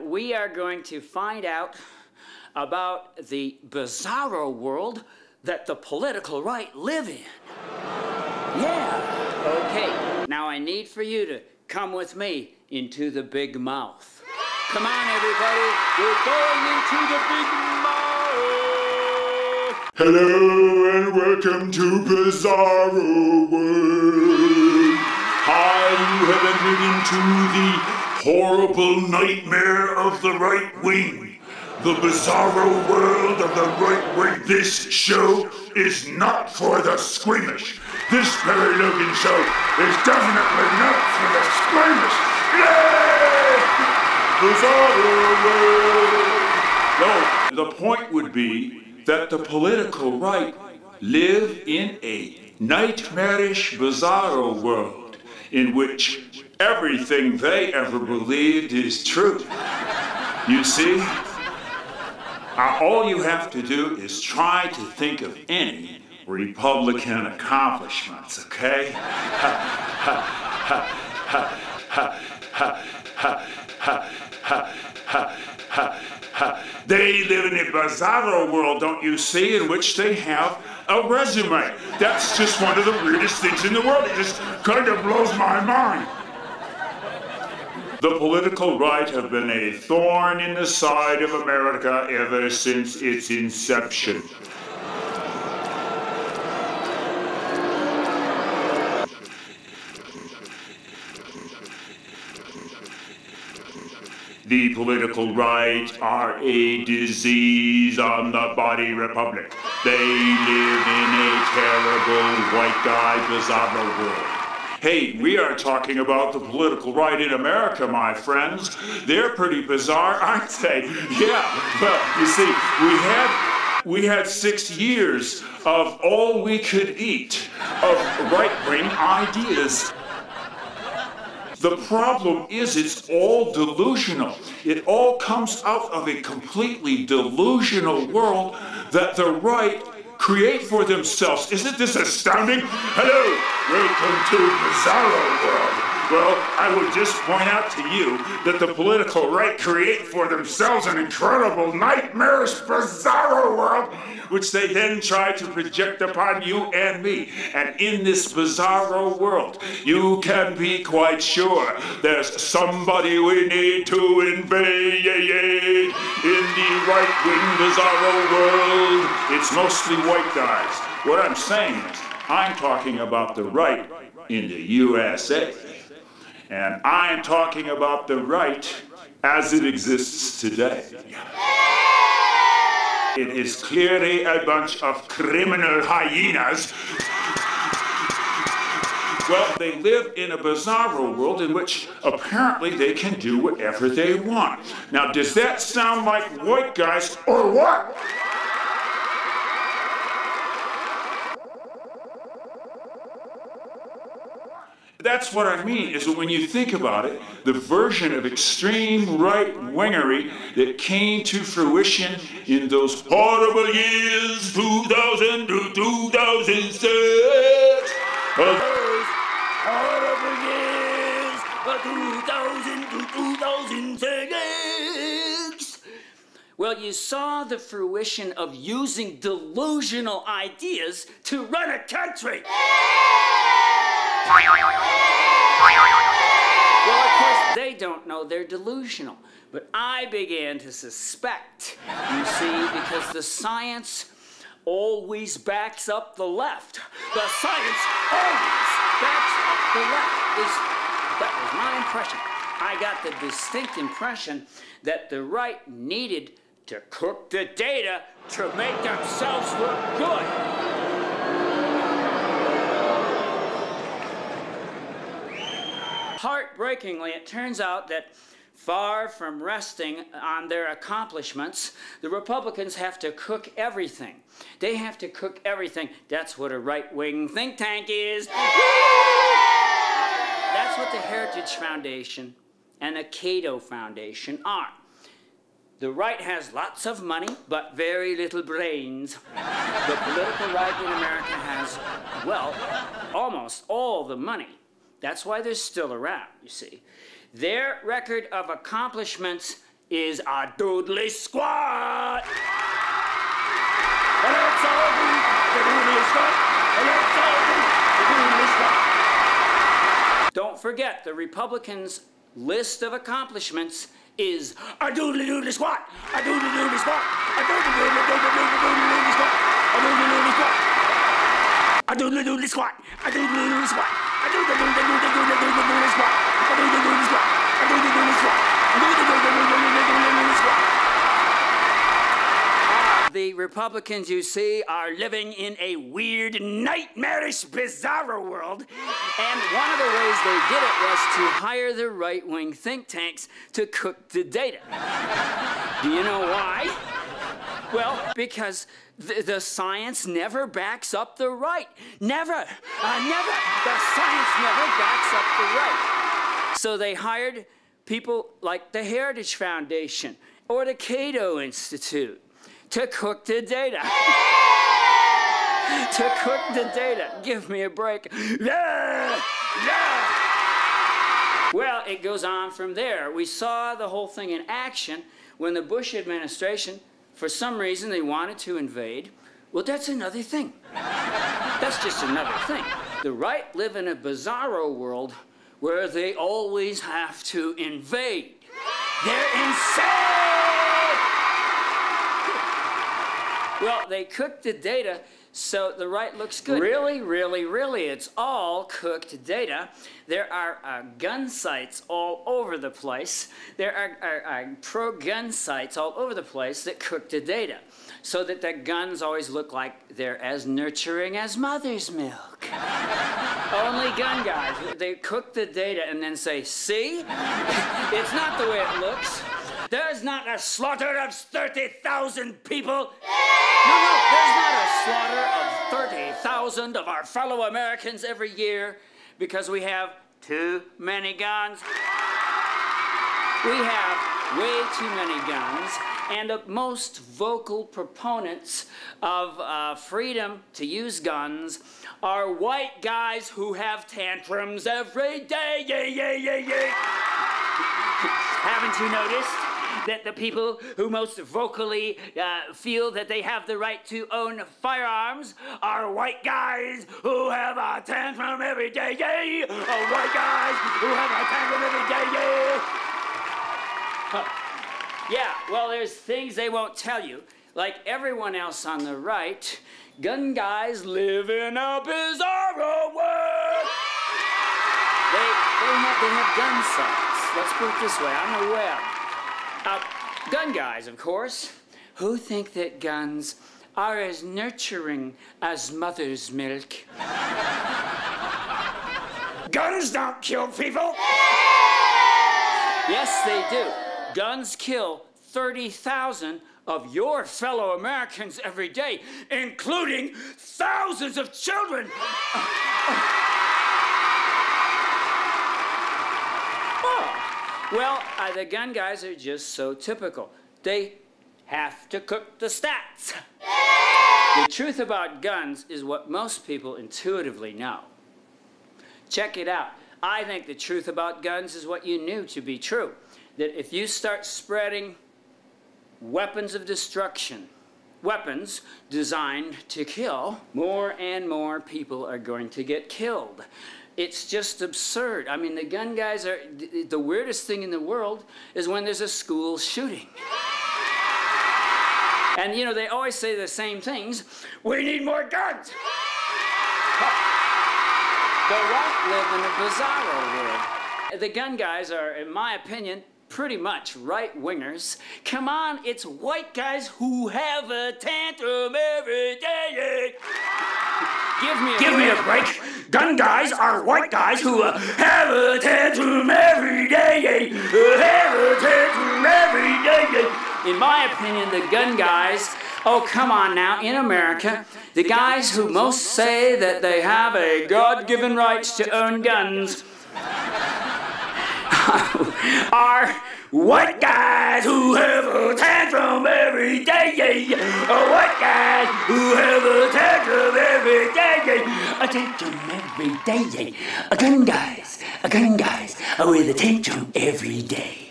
We are going to find out about the bizarro world that the political right live in. Yeah, okay. Now I need for you to come with me into the big mouth. Come on, everybody. We're going into the big mouth. Hello and welcome to Bizarro World. Hi, you have entered into the horrible nightmare of the right wing. The bizarro world of the right wing. This show is not for the squeamish. This Perry Logan show is definitely not for the squeamish. Yay! Bizarro world. No, the point would be that the political right live in a nightmarish bizarro world in which everything they ever believed is true. You see, all you have to do is try to think of any Republican accomplishments, okay? They live in a bizarro world, don't you see, in which they have a resume. That's just one of the weirdest things in the world. It just kind of blows my mind. The political right have been a thorn in the side of America ever since its inception. The political right are a disease on the body republic. They live in a terrible white guy bizarro world. Hey, we are talking about the political right in America, my friends. They're pretty bizarre, aren't they? Yeah, well, you see, we had 6 years of all we could eat of right-wing ideas. The problem is it's all delusional. It all comes out of a completely delusional world that the right create for themselves. Isn't this astounding? Hello, welcome to Bizarro World. Well, I would just point out to you that the political right create for themselves an incredible, nightmarish, bizarro world, which they then try to project upon you and me. And in this bizarro world, you can be quite sure there's somebody we need to invade in the right-wing bizarro world. It's mostly white guys. What I'm saying is, I'm talking about the right in the USA. And I'm talking about the right as it exists today. It is clearly a bunch of criminal hyenas. Well, they live in a bizarro world in which apparently they can do whatever they want. Now, does that sound like white guys or what? That's what I mean, is that when you think about it, the version of extreme right-wingery that came to fruition in those horrible years, 2000 to 2006. Those horrible years, 2000 to 2006. Well, you saw the fruition of using delusional ideas to run a country. Well, of course, they don't know they're delusional. But I began to suspect, you see, because the science always backs up the left. The science always backs up the left. That was my impression. I got the distinct impression that the right needed to cook the data to make themselves look good. Heartbreakingly, it turns out that far from resting on their accomplishments, the Republicans have to cook everything. They have to cook everything. That's what a right-wing think tank is. That's what the Heritage Foundation and the Cato Foundation are. The right has lots of money, but very little brains. The political right in America has, well, almost all the money. That's why they're still around, you see. Their record of accomplishments is a doodly squat. Let's all do the doodly squat. Let's all do the doodly squat. Don't forget, the Republicans' list of accomplishments is a doodly doodly squat, a doodly doodly squat, a doodly doodly doodly doodly squat, a doodly doodly squat, a doodly doodly squat, a doodly doodly squat, a doodly doodly doodly doodly doodly squat, a doodly doodly squat, a doodly doodly squat, a doodly doodly doodly squat. The Republicans, you see, are living in a weird, nightmarish, bizarro world. And one of the ways they did it was to hire the right-wing think tanks to cook the data. Do you know why? Well, because the science never backs up the right. Never. Never. The science never backs up the right. So they hired people like the Heritage Foundation or the Cato Institute to cook the data. To cook the data. Give me a break. Yeah! Yeah! Well, it goes on from there. We saw the whole thing in action when the Bush administration, for some reason, they wanted to invade. Well, that's another thing. That's just another thing. The right live in a bizarro world where they always have to invade. They're insane! Well, they cooked the data so the right looks good. Really, really, really, it's all cooked data. There are gun sites all over the place. There are pro-gun sites all over the place that cook the data so that the guns always look like they're as nurturing as mother's milk. Only gun guys, they cook the data and then say, see? It's not the way it looks. There's not a slaughter of 30,000 people. No, there's not a slaughter of 30,000 of our fellow Americans every year because we have too many guns. We have way too many guns, and the most vocal proponents of freedom to use guns are white guys who have tantrums every day. Yay, yay, yay, yay. Haven't you noticed that the people who most vocally feel that they have the right to own firearms are white guys who have a tantrum every day, yay! White guys who have a tantrum every day, yay! Yeah, well, there's things they won't tell you. Like everyone else on the right, gun guys live in a bizarro world. They have gun sites. Let's put it this way, on the web. Gun guys, of course, who think that guns are as nurturing as mother's milk. Guns don't kill people! Yes, they do. Guns kill 30,000 of your fellow Americans every day, including thousands of children. Well, the gun guys are just so typical. They have to cook the stats. The truth about guns is what most people intuitively know. Check it out. I think the truth about guns is what you knew to be true. That if you start spreading weapons of destruction, weapons designed to kill, more and more people are going to get killed. It's just absurd. I mean, the gun guys are, the weirdest thing in the world is when there's a school shooting. And, you know, they always say the same things. We need more guns. The right live in a bizarro world. The gun guys are, in my opinion, pretty much right-wingers. Come on, it's white guys who have a tantrum every day. Give me a break. Gun guys are white guys who have a tantrum every day. Have a tantrum every day. In my opinion, the gun guys, oh, come on now, in America, the guys who most say that they have a God-given right to own guns are white guys who have a tantrum every day. White guys who have a tantrum every day. A tantrum every day. A gun guys with a tantrum every day.